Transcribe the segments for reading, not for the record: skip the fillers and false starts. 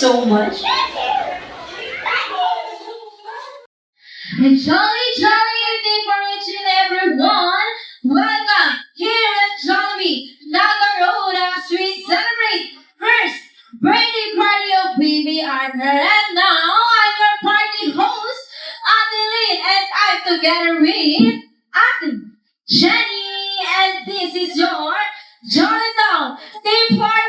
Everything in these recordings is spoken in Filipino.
so much. And jolly, jolly evening for each and everyone. Welcome here at Jollibee, Naga Road as we celebrate first birthday party of Baby Arthur. And now I'm your party host, Adeline, and I'm together with Ate Jenny, and this is your Jolly Town Team Party.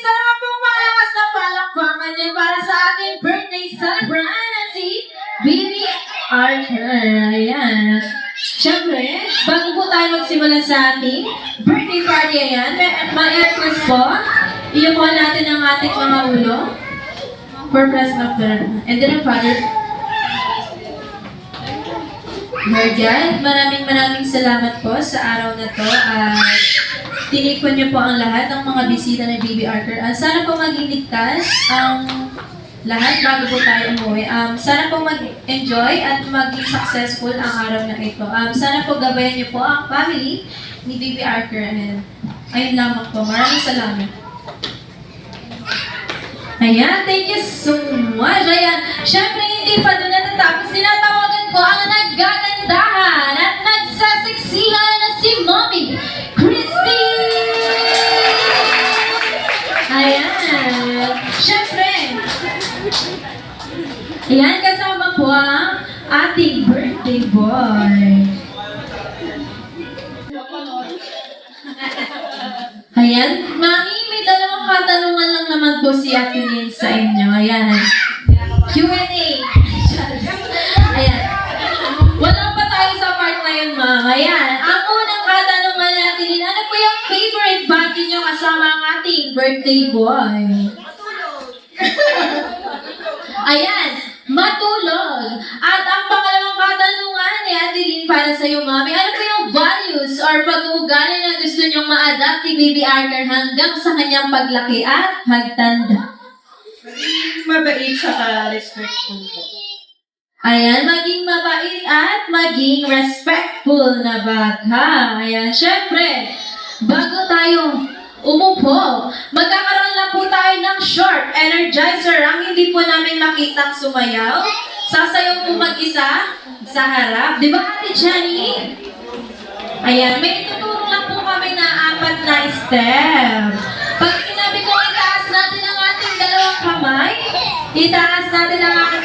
Sa mga pong malakas na palakpakan niyo para sa ating birthday celebrant na si Baby Arthur. Ayan. Siyempre, bago po tayo magsimula sa ating birthday party, ayan, may aircraft po. Iukuha natin ang ating mga ulo for present of the and then ang father. Lord God, maraming salamat po sa araw na to at tinikon niyo po ang lahat ng mga bisita ni Baby Arthur. Sana po maging ligtas ang lahat bago po tayo umuwi. Sana po mag-enjoy at maging successful ang araw na ito. Sana po gabayan niyo po ang family ni Baby Arthur. And ayun lamang po. Maraming salamat. Ayan, thank you so much. Ayan, syempre hindi pa doon natatapos. Sinatawagan ko ang naggagandahan at nagsaseksihan na si Mommy Christy! Ayan, syempre. Ayan, kasama po ang ating birthday boy. Ayan, Mami, may dalawang katanungan lang naman po si Ate Lynn sa inyo. Ayan. Q&A. Ayan. Wala pa tayo sa part na yun, Ma'am. Ayan. Ang unang katanungan ni Ate Lynn, ano po yung favorite body niyo kasama ang ating birthday boy? Ayan. Matulog. At ang pangalawang katanungan ni Ate Lynn para sa iyo, Mami, ano po yung values or pag-uugali na gusto niyong ma-adapt ni Baby Arthur hanggang sa kanyang paglaki at pagtanda? Maging mabait sa respectful po. Ayan, maging mabait at maging respectful na bata. Ayan, syempre, bago tayo umupo, magkakaroon lang po tayo ng short energizer. Ang hindi po namin makitang sumayaw. Sasayaw po mag-isa sa harap. Di ba, Ate Jenny? Ayan, may ituturo lang po kami na 4 na step. Pag sinabi ko, itaas natin ang ating dalawang kamay, itaas natin ang ating...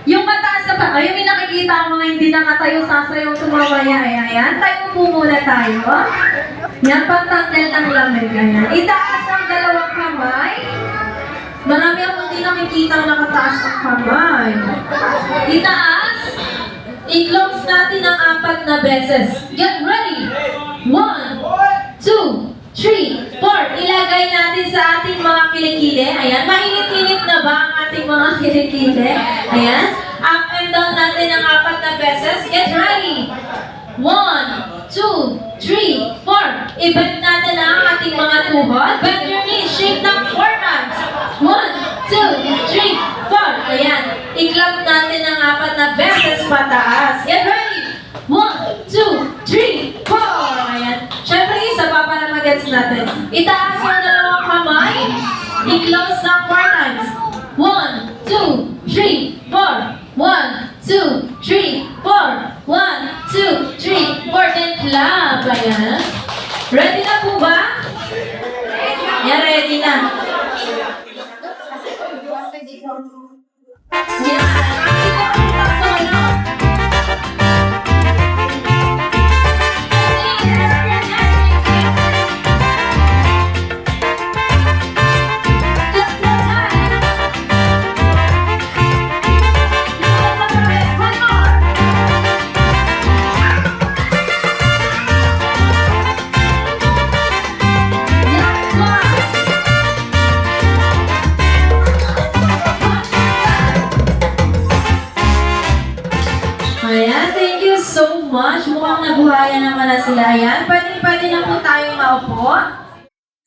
Yung mataas na pa, ayun, may nakikita ang mga hindi nakatayo, sasayaw tumamaya. Ayan, tayo po muna tayo. Yan, pagtanggal ng lamig. Ayan, itaas ang dalawang kamay. Marami akong hindi nakikita ang nakataas ang kamay. Itaas. I-close natin ang 4 na beses. Get ready. 1, 2, 3, 4. Ilagay natin sa ating mga kilikili. Ayan. Mainit-init na ba ang ating mga kilikili? Ayan. Up and down natin ang 4 na beses. Get ready. 1, 2, 3, 4. I-bend natin ang ating mga tuhod. Bend your knees. Shake ng 4 times. 1, 2, 3, 4. Ayan. I-clap natin ang 4 na beses pataas. Get ready. 1, 2, 3, 4. Ayan. Syempre, isa pa para mag-gets natin. Itaas ang dalawang kamay. I-close ng 4 times. 1, 2, 3, 4. 1, 2, 3, 4. 1, 2, 3, 4. Then clap. Ayan. Ready na po ba? Yan, ready na. Ayan, thank you so much. Mukhang nabuhayan naman na sila. Ayan, pwede na po tayong maupo.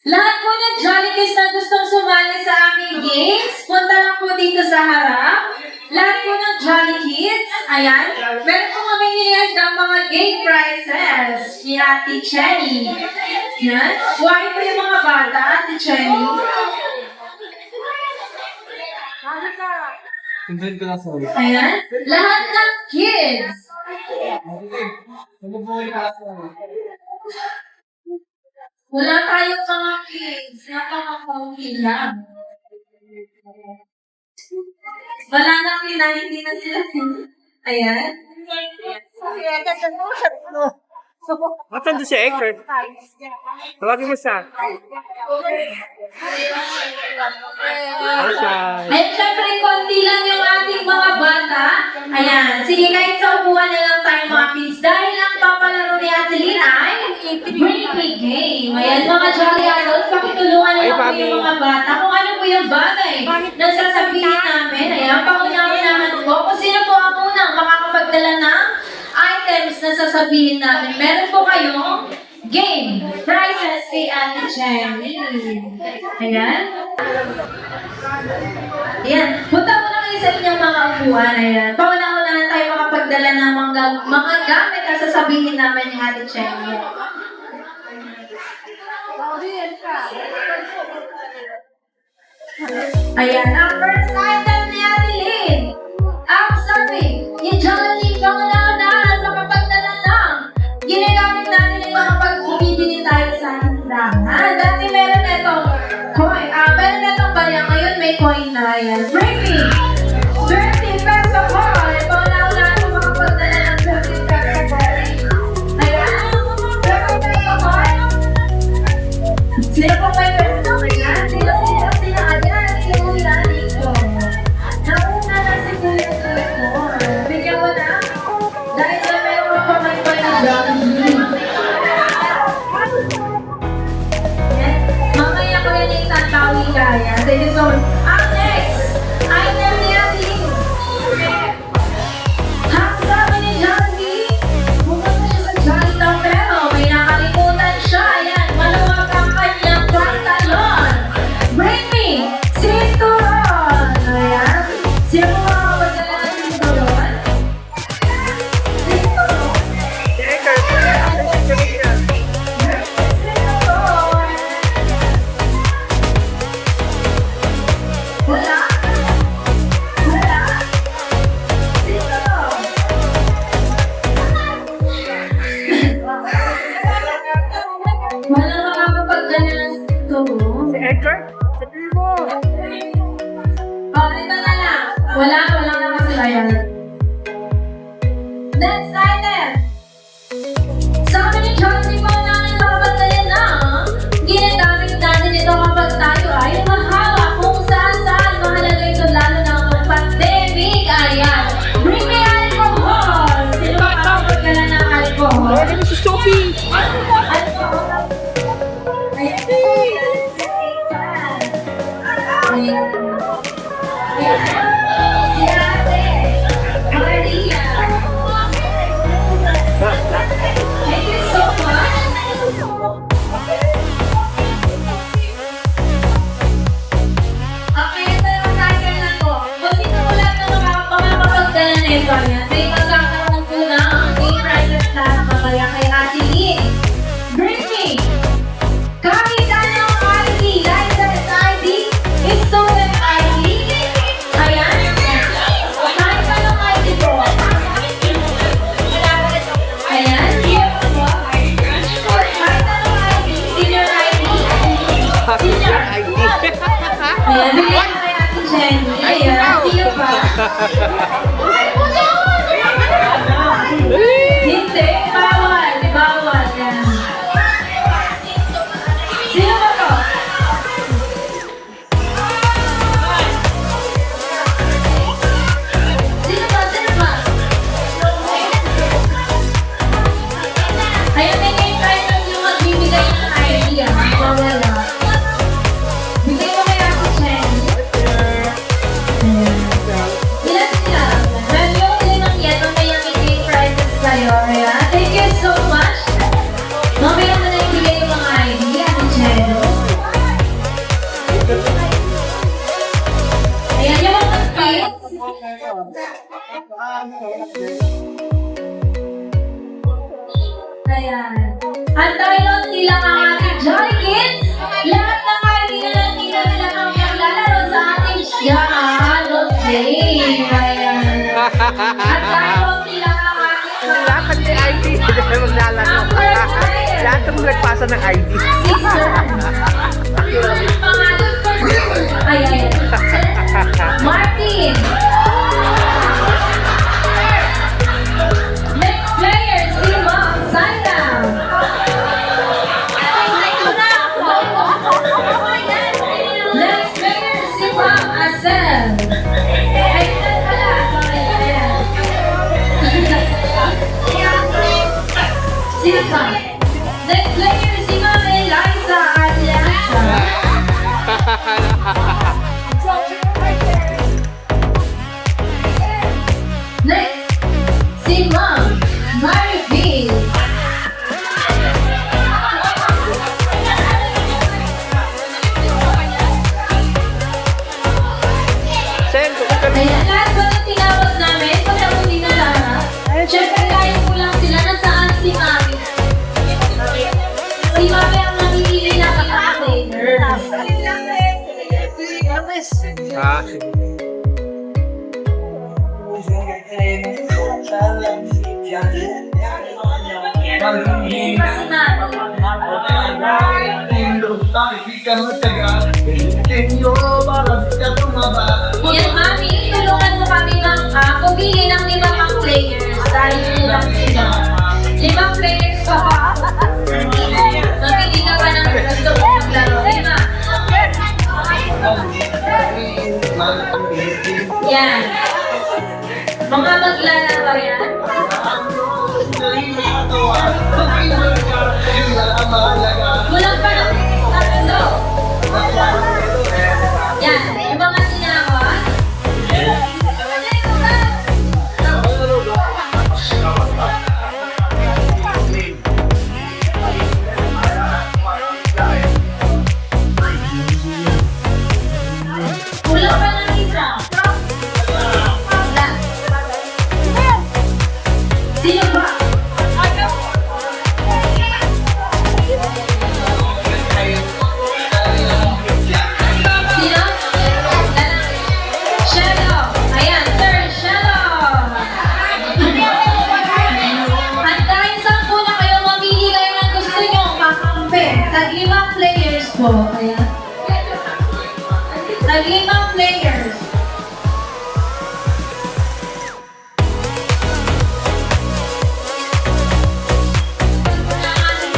Lahat po ng Jolly Kids na gustong sumali sa aming games, punta lang po dito sa harap. Lahat po ng Jolly Kids, ayan, meron po kami ng mga game prizes ni Ate Jenny. Yan, buhay po yung mga bata, Ate Jenny. Sundan ko na sa ulit. Ayan. Lahat ng kids. Mabubuhay ka sa ulit. Wala tayong mga kids. Napaka-funky lang. Wala na kina, hindi na sila. Ayan. Matan doon si Eckert. Tawagin mo siya. Ay, syempre, konti lang yung ating mga bata. Ayan. Sige, kahit sa upuan na lang tayo mga kids. Dahil ang papalaro ni Ate Lynn ay Bring Me Game. Ayan, mga Jolly Adults, pakitulungan Ay, lang po Papi. yung mga bata kung ano po yung bagay na sasabihin namin. Ayan, paunahan po. Kung sino po ang unang makakapagdala ng items na sasabihin namin. Meron po kayong game. Prizes kay Ate Jenny. Ayan. Ayan. Punta muna kayo sa inyong mga upuan. Ayan. Pauna-unahan tayo makapagdala ng mga gamit na sasabihin namin ni Ate Jenny. Ayan. Ang first item ni Ate Lynn. Ang sabi, yung Johnny pauna-unahan makapagdala ng ginagamit natin ito kapag bumibili tayo sa tindahan. Dati meron itong coin. Meron itong barya. Ngayon may coin na. Ayan. Bring me 30 peso coin. Pauna-unahan ko makapagdala ng 30 peso coin. Ayan. 30 peso coin. Sino po may peso? Ayan. Sino? Ayan. Si Kuya Nico. Nauna na si Kuya Nico. Bigyan mo na. Dahil na meron pa may Jollibee. Mamaya ko yan yung tatawi kaya. Thank you so much. Ang next, item ni Ate. Ang sabi ni Jollibee, pumunta siya sa Jollitown pero may nakalimutan siya. Ayan, maluwag ang kanyang pantalon. Bring me cinturon. Ayan. Sino po makakapagdala ng cinturon? Cinturon. Si Eckert. Wala? Wala? Sino? Wala makakapagdala ng sito. Si Eckert? Sabihin mo. Oh, ito na lang. Wala na kasi ayan. Next item. Sabi ni Johnny po namin makapagdala ng ginagamit natin ito kapag tayo ay mahawa kung saan mahalaga ito lalo na ang pandemic. Ayan. Bring me alcohol. Sino makakapagdala ng alcohol? Tawagin mo si Sophie. Alcohol. Ayan. Ayan. Ayan. Si Ate Maria. Thank you so much. Okay, ito yung cycle na to. Kung sino mo lahat na makakapagdala na ito, yan. So, yung magkakaroon po na ang game prizes na mamaya kay Ate Lynn. Bring me kahit anong ID, license ID, student ID. Ayan. Kahit anong ID po. Ayan. Kahit anong ID, senior ID. Senior ID. Ayan, bigyan ko kay Ate Jenny. Ayan, sino pa? Hindi, bawal. Bawal. Yan. Sino ba to? Sino ba? Sino ba? Ayan, may name tayo ng yung magbibigay ng idea. Bawal na. Bigay mo kay Ate Jenny. Ayan. Ilan sila? Well, yung limang yan, mamaya may game prizes sa'yo. Ayan. Thank you so much. Mamaya mo na ibigay yung mga ID, Ate Jenny. Ayan, yung mga kids. Ayan. At dahil hindi lang ang ating Jolly Kids, lahat ng ID na lang nila sila ang maglalaro sa ating Jolly Game. Lahat ng ID. Maglalaro. Lahat ng nagpasa ng ID. Si Sir. Pangalan ko. Ay. Martin. Next player, si Ma'am Zaira. Next player, si Ma'am Asel. Ay, saan pala? Sorry, ayan. Sino pa? Next player, si Ma'am Eliza Alianza. Next, si Ma'am Maribel. Sen, kung kami. Ayan, lahat ba ng tinawag namin? Pagkabuti na lahat. Siyempre, kaya ko lang sila. Nasaan si Mami? Si Mami ang namimili ng entertainer. Ah, sige. Si Mami. Yan, Mami, tulungan mo kami ng pumili ng 5 pang players. Dahil lang sila. 5 players pa ka. Mamili ka pa ng gusto mo maglaro. 5. Yan. Mga maglalaro yan. Kulang pa ng tatlo. Yan. Yung mga tinawag. Kulang pa ng isa. Last. Sino ba? Sino? Shadow. Ayan, Sir Shadow. At dahil 10 na kayo, mamili kayo ng gusto nyo kakampi. Tag-5 players po. Ayan. Tag-5 players.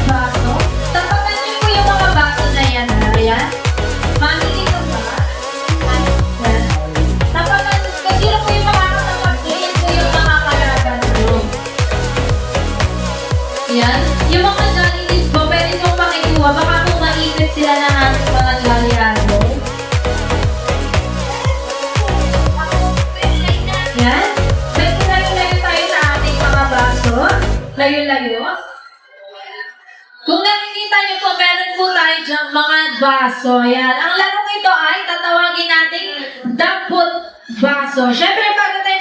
Baso. Tapatan niyo po yung mga baso na yan. Ayan. Mamili ka ba? Ayan. Tapatan niyo. Kasi po yung makakatapat niyo. Yan po yung makakalaban niyo. Ayan. Yung mga jollies po, pwede pong pakikuha. Baka po maipit sila ng ating mga jollyado. Yan. Medyo layo-layo tayo sa ating mga baso. Layo-layo. Kung nakikita niyo po, meron po tayo dyan mga baso. Yan. Ang larong ito ay tatawagin nating dampot baso. Siyempre, bago tayo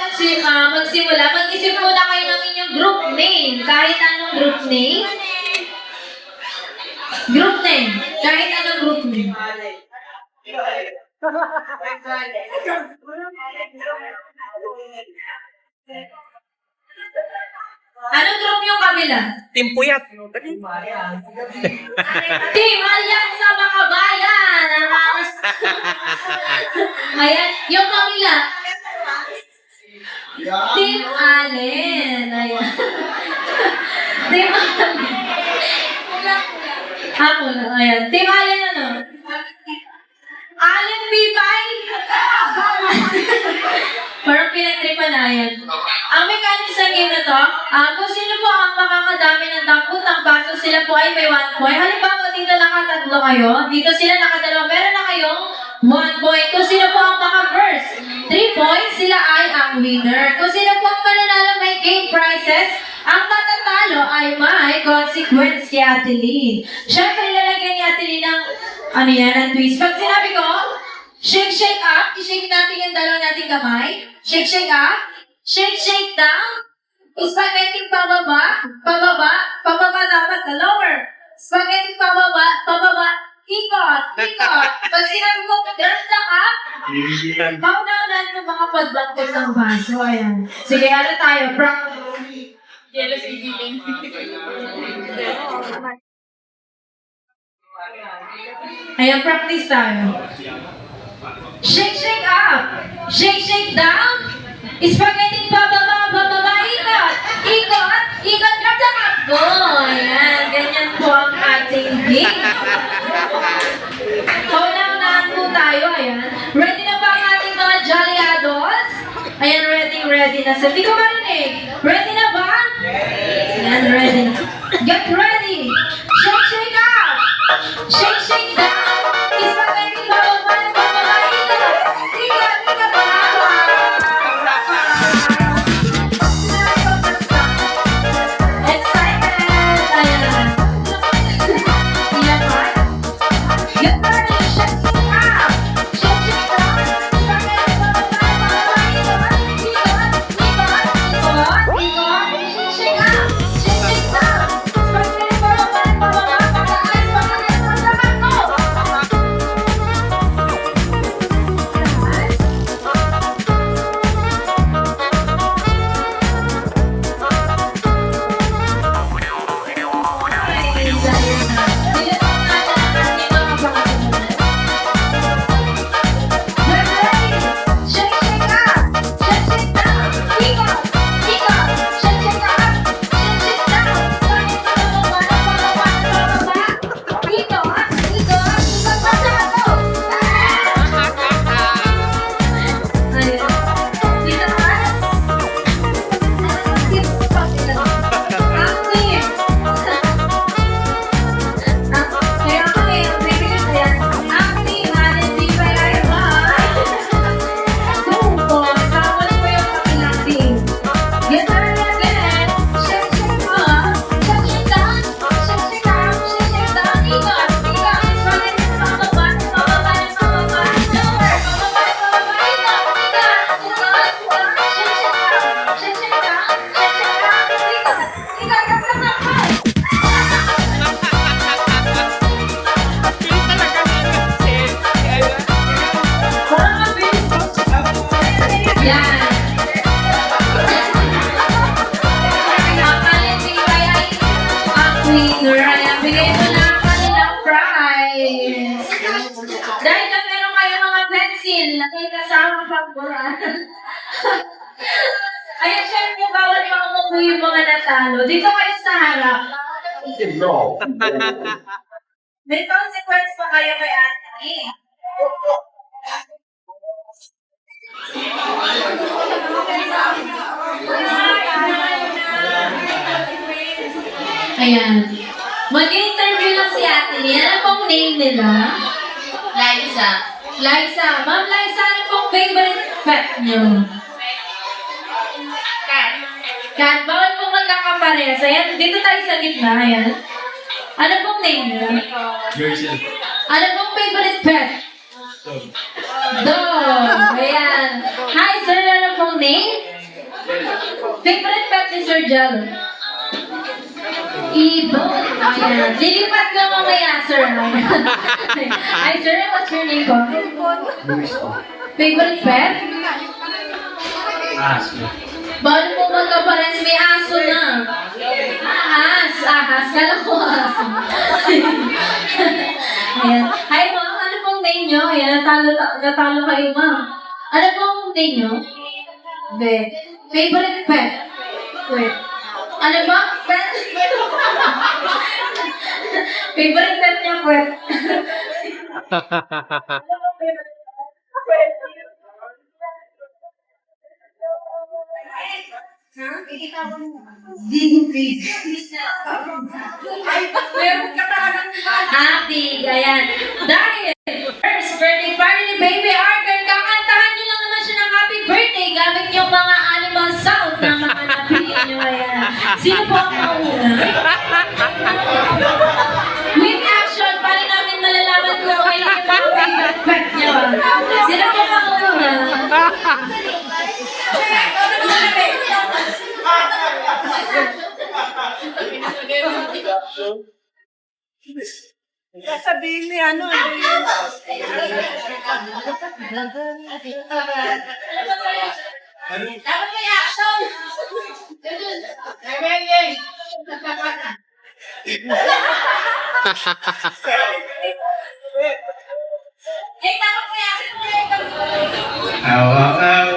magsimula, mag-isip muna kayo ng inyong group name. Kahit anong group name. Group name. Kahit anong group name. Anong group yung kabila? Team Puyat. Team Alyansa Makabayan! Ayan, yung kabila. Team Allen. Ayan. Team Allen. Ako na. Ayan. Team Allen ano? Allen P5? Parang pinagtripan na yan. Ang mechanics sa game na to, kung sino po ang makakadami ng dampot ng baso, sila po ay may 1 point. Halimbawa, dito nakatatlo kayo, dito sila nakadalawa, meron na kayong 1 point. Kung sino po ang maka-first, 3 points, sila ay ang winner. Kung sino po ang mananalo may game prizes, ang tatatalo ay may consequence kay Ate Lynn. Siyempre, lalagyan ni Ate Lynn ng, ano yan, ng twist. Pag sinabi ko, shake, shake up, i-shake natin yung dalawang nating kamay. Shake, shake up. Shake, shake down. Spaghetti pababa, pababa, pababa dapat na lower. Spaghetti pababa, pababa, ikot, ikot. Pag sinabi ko, turn down up, paunahan mo mga padbangkot ng baso. Ayan. Sige, ano tayo? Yellow feeling. Ayan, practice tayo. Shake, shake up. Shake, shake down. Spaghetti pababa, bababa, ikot. Ikot, ikot, takbo. Ayan, ganyan po ang ating game. Kaunang-unahan po tayo, ayan. Ready na ba ang ating mga Jolly Adults? Ayan, ready na. Hindi ko marinig. Ready na ba? Ayan, ready na. Get ready. Shake, shake up. Shake, shake down. Spaghetti bababa, bababa, ikot. Ikot, ikot, bababa. Excited! Ayan. Iyan ba? Get ready! Shake it up! Shake it up! Spaghetti bababa, bababa, ikot. Ikot, ikot, ikot, ikot. Shake up! Shake it up! Spaghetti bababa, bababa, bababa, spaghetti bababa, go! Kaya kami, bibigyan na yan. Acting, honestly, kasama ko yung pakilating. Get ready again. Shake, shake up. Shake, shake down. Shake, shake up. Shake, shake down. Ikot, ikot. Spaghetti, bababa, bababa, bababa. Lower, bababa, bababa. Ikot, ikot, ikot, ikot. Shake, shake up. Shake, shake down. Shake, shake up. Ikot, ikot, ikot, ikot. Parang mabilis. Yan. Nakakalimig kaya ang winner. Ayan, bigay mo na ang kanilang prize. Dahil na meron kayo mga pencil na kayo kasama pagburan. Ayan, syempre, bawal mga umuwi yung mga natalo. Dito kayo sa harap. May consequence pa kayo kay Ate. Ayan. Mag-interview lang si Ate Lee. Ano pong name nila? Liza. Liza. Ma'am Liza, ano pong favorite pet niyo? Cat. Kat, bawal pong magkakaparehas. Ayan, dito tayo sa gitna. Ayan. Ano pong name niyo? Ano pong favorite pet? Dog. Ayan. Hi, sir. Ano pong name? Favorite pet ni Sir Jal? Ibon. Ayan. Lilipat ka mamaya, sir. Hi, sir. What's your name po? Favorite pet? Bawal mo magkapares, may aso na. Ahas. Kala ko aso. Ayan. Hi, ma'am. Ano pong name nyo? Ayan, natalo kayo, ma'am. Ano pong name nyo? Be. Favorite pet? Wait. Ano ba? Pet? Favorite pet niya, pet. Ano ba favorite pet? Happy, ayan. Dahil, first birthday party ni Baby Arthur, kakantahan nyo lang naman siya ng happy birthday gamit yung mga animal sound na mga napili nyo, ayan. Sino po ang mauna? With action, para namin malalaman kung kailan yung mga favorite pet nyo. Sino po ang mauna? Sasabihin ni ano. Dapat may action! Eh, dapat may action! Ow, ow, ow.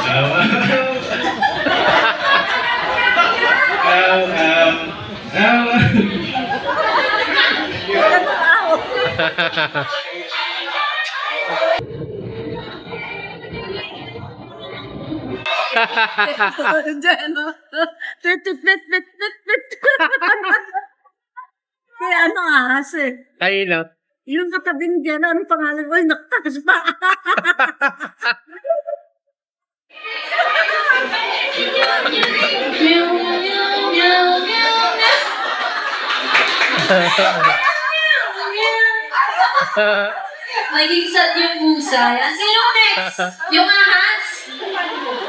Ow, ow. Ow, ow. Diyan, no? Pit, pit, pit, pit, pit, pit. Kaya ano ahas eh. Kanino? Yung katabing dyan, anong pangalan? Uy, nakatakas pa. Naging sad yung pusa. Yan. Sino next? Yung ahas?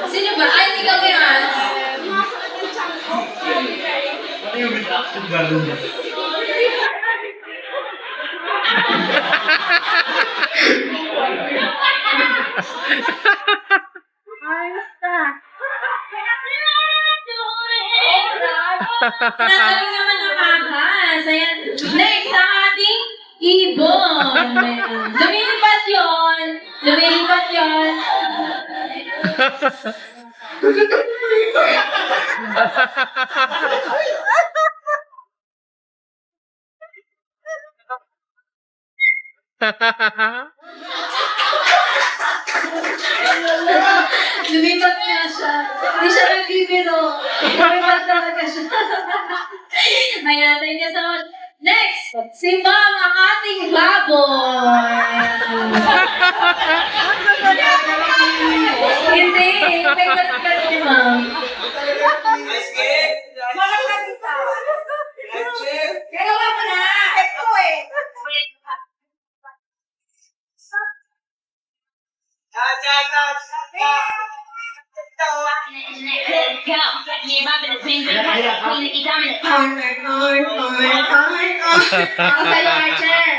Sino ba? Ay, hindi kami ahas. Nagaling naman ang ahas. Ayan. Next, ang ating ibon. Ayan. Lumilipat yun. Lumilipat yun. Lumipat nga siya. Hindi siya nagbibiro. Lumipat talaga siya. Ayan, thank you so much. Next, si Ma'am, ang ating baboy. Hindi, may balikat ni Ma'am. Gagawa mo na! Ito eh! Ako sa'yo, Archer.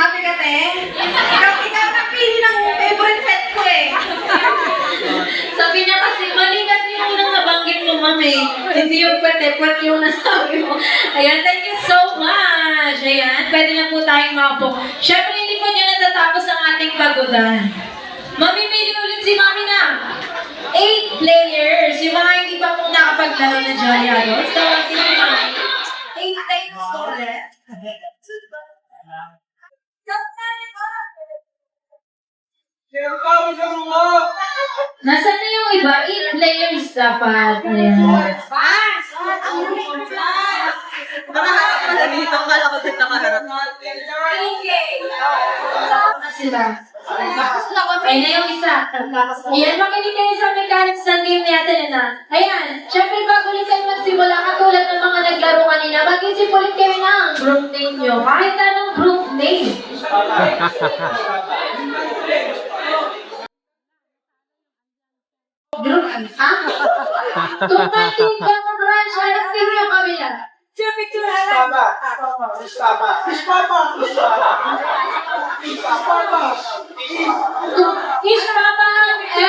Happy ka, te? Ikaw napili ng favorite pet ko eh. Sabi niya kasi, mali kasi yung unang nabanggit mo, ma'am eh. Hindi yung pet yung nasabi mo. Ayan, thank you so much. Ayan, pwede na po tayong makapo. Siyempre, hindi po niya natatapos ang ating pagodan. Mamimili ulit si Mami na 8 players. Yung mga hindi pa po nakapaglaro ng Jolly Adults. Tawagin mo Mami. 8 players ko ulit. Nasaan na yung iba? 8 players dapat. Ayan. Nakaharap ka na dito. Akala ko dito nakaharap. Sila. Ay na yung isa. Ayan, makinig kayo sa mechanics ng game natin na. Ayan, syempre bago ulit kayo magsimula, katulad ng mga naglaro kanina, mag-isip ulit kayo ng group name nyo. Kahit anong group name. Group, ah? Tumating ka ng branch, hanap kayo yung kabila. Is Papa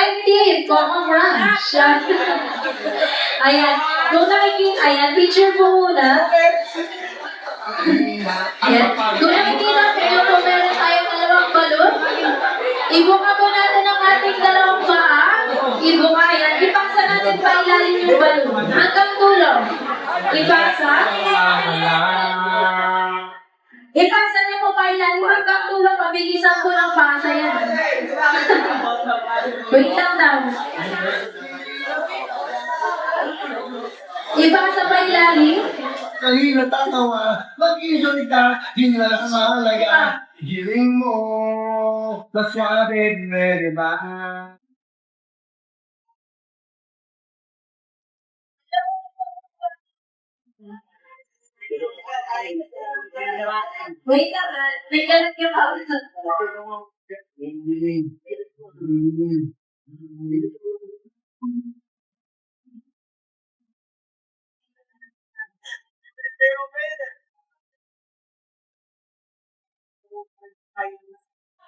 active? Common branch. Ayan. Kung nakikita, ayan, picture po muna. Ayan. Kung nakikita nyo po meron tayong dalawang balon, ibuka po natin ang ating dalawang paa. Ibuka, ayan. Ipasa natin pa ilalim yung balon. Hanggang tulong. Ipasa. Ipasa niyo po pa ilalim hanggang tulong. Pabilisan ko ng pasa yan. Wait lang daw. Ipasa pa ilalim. Kanina tatawa, mag-iisoli ka, hindi na lang mahalaga. Giling mo, that's what it really matters. Wait lang, nagkalat ka pa.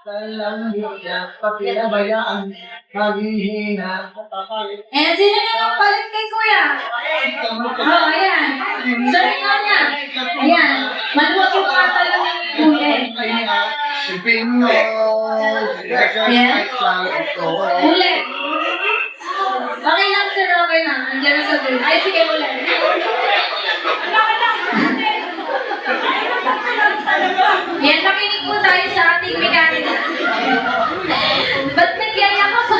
Talang hiya, pakinabayaan, maghihina. Eh, sino na yung palit kay kuya? Oh, ayan. Sorry ko niya. Ayan. Maluwag yung mga talong ng huli. Sipin mo. Ayan. Huli. Okay lang, sir. Okay lang. Andiyan na sa dulo. Ay, sige, huli. Yan, makinig po tayo sa ating mechanic. Ba't nagyaya ka pa?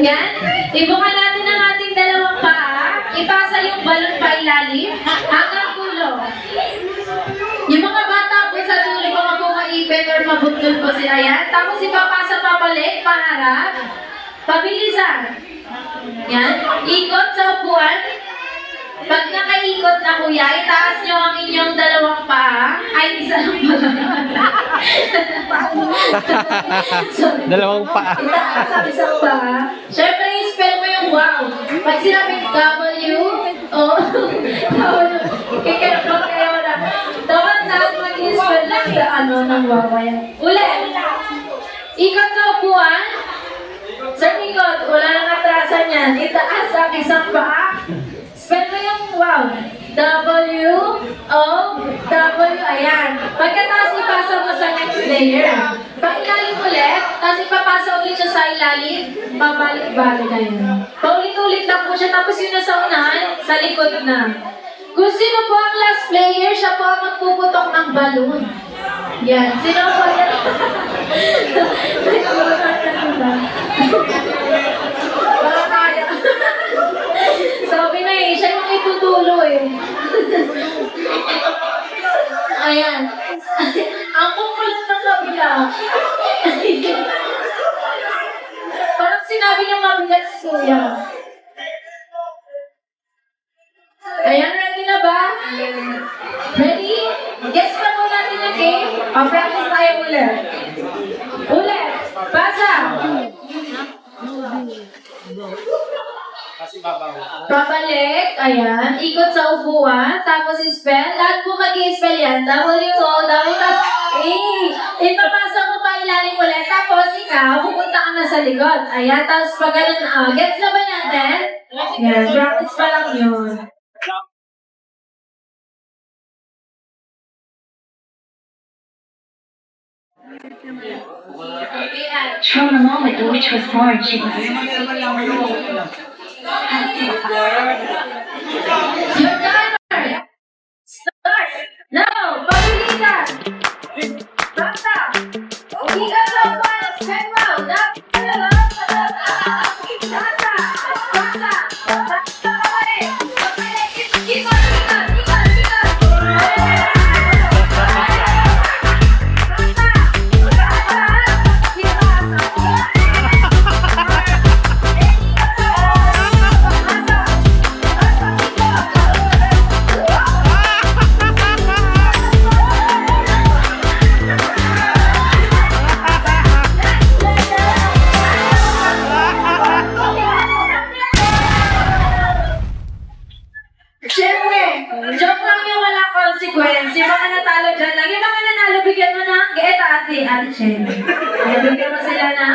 Ayan, ibuka natin ang ating dalawang paa. Ipasa yung balon pa ilalim hanggang dulo. Yung mga bata po sa dulo, mga pumaipit or mabutol po sila yan. Tapos ipapasa pabalik, paharap, pabilisan. Yan, ikot sa upuan. Pag nakaikot na kuya, itaas nyo ang inyong dalawang paa. Ay, isa lang pala. Sorry. Dalawang paa. Itaas ang isang paa. Siyempre, i-spell mo yung wow. Pag sinabing W, O, kikarapang kayo na. Dapat mag-i-spell lang yung ano ng wow. Ulit. Ikot sa upuan. Sir Nikot, wala nang atrasan yan. Itaas ang isang paa. Spell mo yung wow. W-O-W. Ayan. Pagkatapos ipasa mo sa next layer. Pag ilalim ulit, tapos ipapasa ulit siya sa ilalim, babalik-balik na yun. Paulit-ulit lang po siya. Tapos yun na sa unahan, sa likod na. Kung sino po ang last player, siya po ang magpuputok ng balloon. Yan. Sino po yan? Baka kaya. Sabi na eh, siya yung itutulo eh. Ayan. Ang kukulat ng kabila. Parang sinabi niya mabigat si Kuya. Ayan, ready na ba? Ready? Guess na po natin yung game. Practice tayo ulit. Ulit. Basa. Pabalik. Ayan. Ikot sa upuan. Tapos spell. Lahat po mag-i-spell yan. W-O-W. Tapos ipapasa mo pa ilalim ulit. Tapos ikaw, pupunta ka na sa likod. Ayan. Tapos pag ganun, gets na ba natin? Yan. Practice pa lang yun. From the moment the witch was born, she was Your timer. Start. Now, pabilisan. Basta. Ika sa upuan. Spell wow. Basta. Basta. Basta. Ikot. Siyempre, joke lang yung wala consequence. Yung mga natalo dyan lang. Yung mga nanalo, bigyan mo ng geeta ate Chen. Kaya bigyan mo sila na.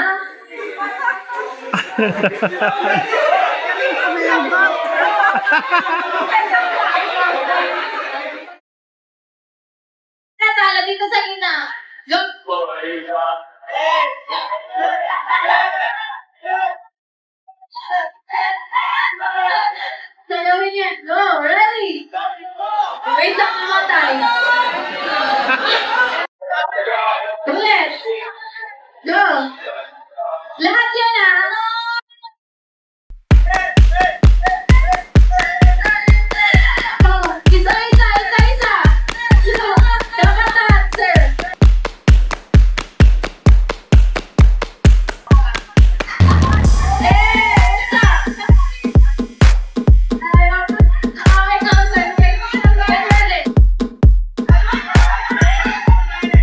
Natalo dito sa ina. Look. Talawin niya. Go, ready? Wait lang namatay. Ulit. Go. Lahat yan Oh, isa. Dapat lahat, sir.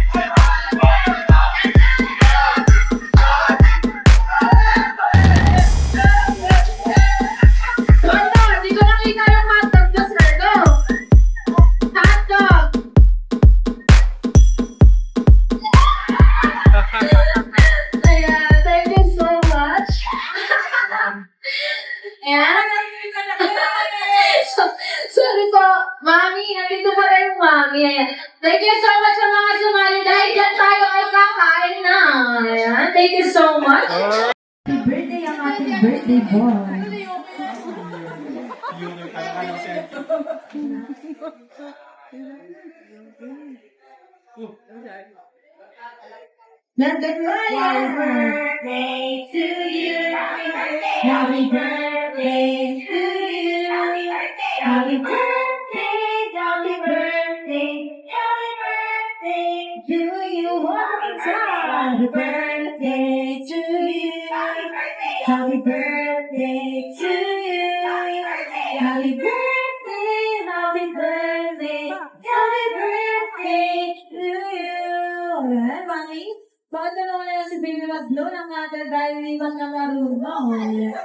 Okay, Ayan. Sorry po, Mami. Nandito pa rin yung Mami. Ayan. Thank you so much sa mga sumali. Dahil dyan tayo ay kakain na. Ayan. Thank you so much. Happy birthday ang ating birthday boy. Happy birthday to you. Happy birthday to you. Happy birthday, happy birthday, happy birthday to you. One time. Happy birthday to you. Happy birthday to you. Happy birthday, happy birthday, happy birthday to you. Ayan, Mami. Bakit na naman na si Baby Maslo ng ata dahil hindi man na marunong? Ayan,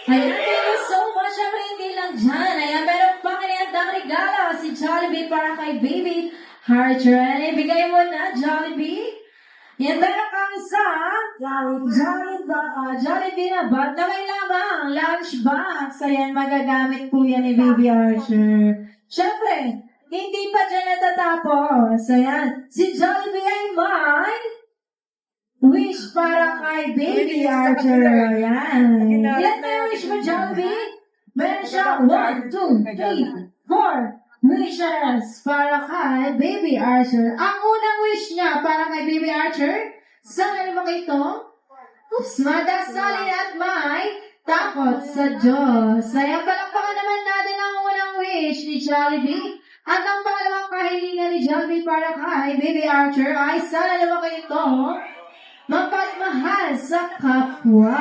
thank you so much. Siyempre, hindi lang dyan. Ayan, meron pang inihanda regalo si Jollibee para kay Baby Archer. Ayan, ibigay mo na, Jollibee. Yan, meron kang isa, Jollibee na bag na may lamang, lunch box. Ayan, magagamit po yan ni Baby Archer. Siyempre, hindi pa dyan natatapos. Ayan, si Jollibee ay may wish para kay Baby Archer. Ayan. Ilan na yung wish mo, Jollibee? Meron siya 1, 2, 3, 4 wishes para kay Baby Archer. Ang unang wish niya para kay Baby Archer, saan mo ito? Oops, madasalin at may takot sa Diyos. Ayan, palakpakan naman natin ang unang wish ni Jollibee. At ang pangalawang kahilingan ni Jollibee para kay Baby Archer ay saan mo ito? Mapagmahal sa kapwa.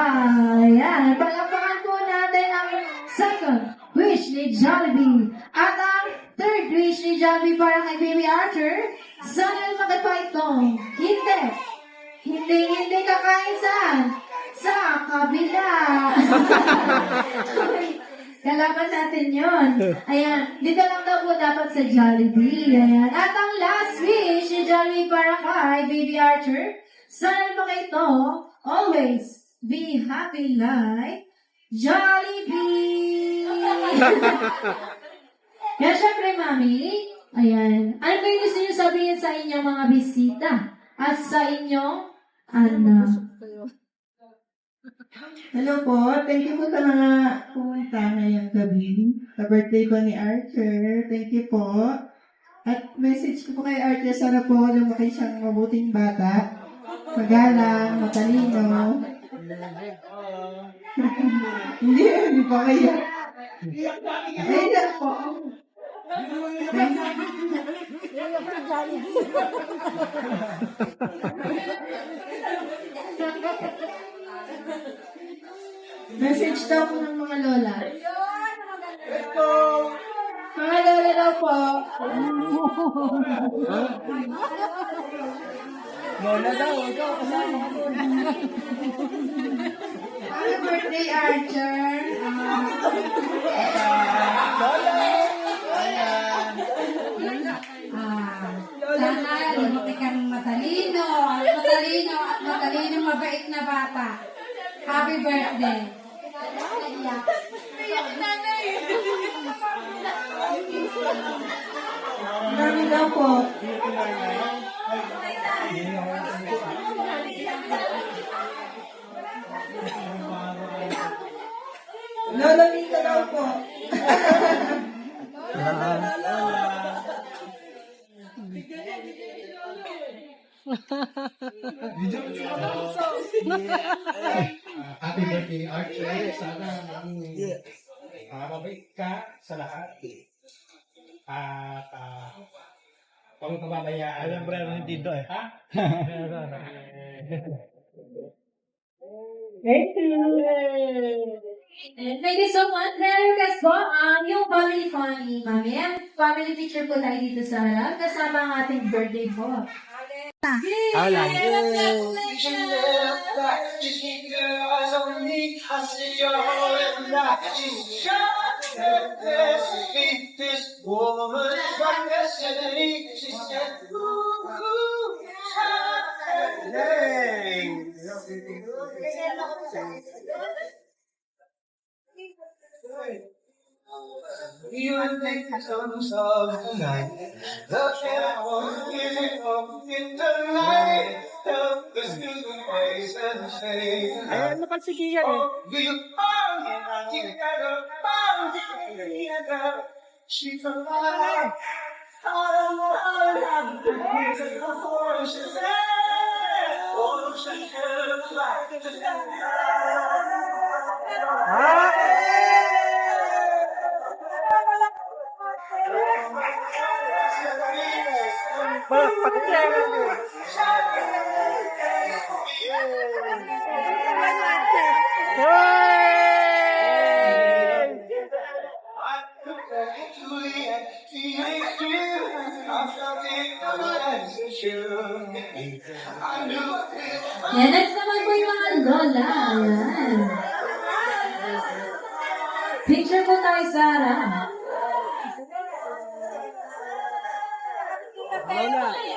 Ayan, palakpakan po natin ang second wish ni Jollibee. At ang third wish ni Jollibee para kay Baby Archer, sana lumaki pa ito. Hindi kakain saan? Sa kabila. Kalaban natin yun. Ayan, dito lang daw po dapat sa Jollibee. Ayan. At ang last wish ni Jollibee para kay Baby Archer, sana lumaki ito. Always be happy like Jollibee. Kaya syempre, Mami, ayan. Ano ba yung gusto niyo sabihin sa inyong mga bisita? At sa inyong anak? Hello po. Thank you po sa mga pumunta ngayong gabi. Sa birthday po ni Archer. Thank you po. At message ko po kay Archer, sana po lumaki siyang mabuting bata. Magalang, matalino. Hindi pa kaya. Ayun lang po. Message daw po ng mga lola. Mga lola daw po. Lola daw, ikaw kasama. Happy birthday, Archer. Sana lumaki kang matalino mabait na bata. Happy birthday. Marami daw po. Lolo Nita daw po. Happy birthday, Archer. Sana mabait ka sa lahat. At huwag mo pababayaan. Alam ba yung dito eh? Ha? Thank you. Thank you so much. Request po ang yung family funny, Mami. Ang family picture po tayo dito sa harap. Kasama ang ating birthday po. This woman's yesterday. She said, ooh, ooh, Saturday. You think some of the night. The candle in the night. The student ways and say, Ayan, napalsigihan eh. you are together. She's alive. Yan, next naman po yung mga lola. Ayan. Picture po tayo, Sarah. Lola.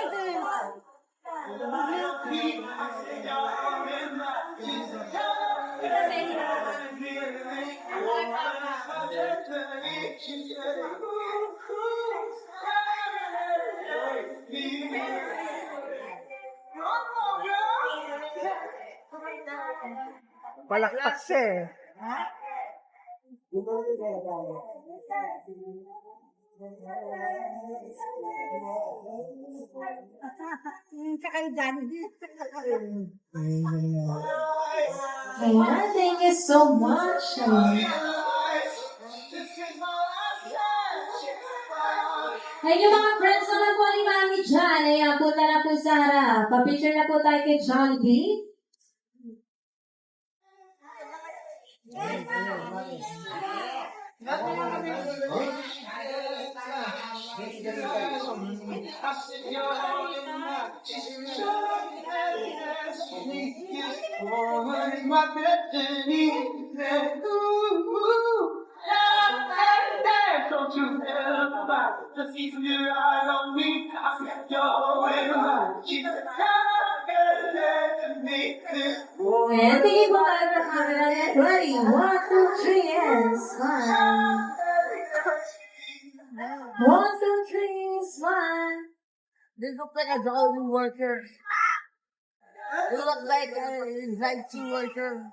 Palakpak siya eh. Ayan, thank you so much. Ay, yung mga friends naman po ni Mami dyan, ayan, punta na po, Sarah. Pa-picture na po tayo kay Jollibee. Don't you ever just keep your eyes on me. I see your way around. She's a to me. Ayan, tingin po tayo sa camera. Ready? 1, 2, 3, and smile. 1, 2, 3, smile. They look like a government worker. They look like an IT worker.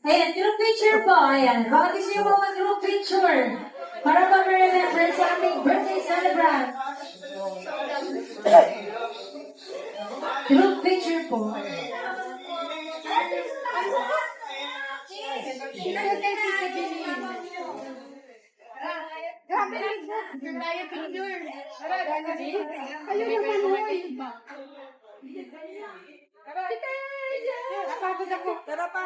Ayan, group picture po. Ayan, baka gusto nyo po mag-group picture. Para mag-remember sa ating birthday celebrant. Group picture po. Tara pa.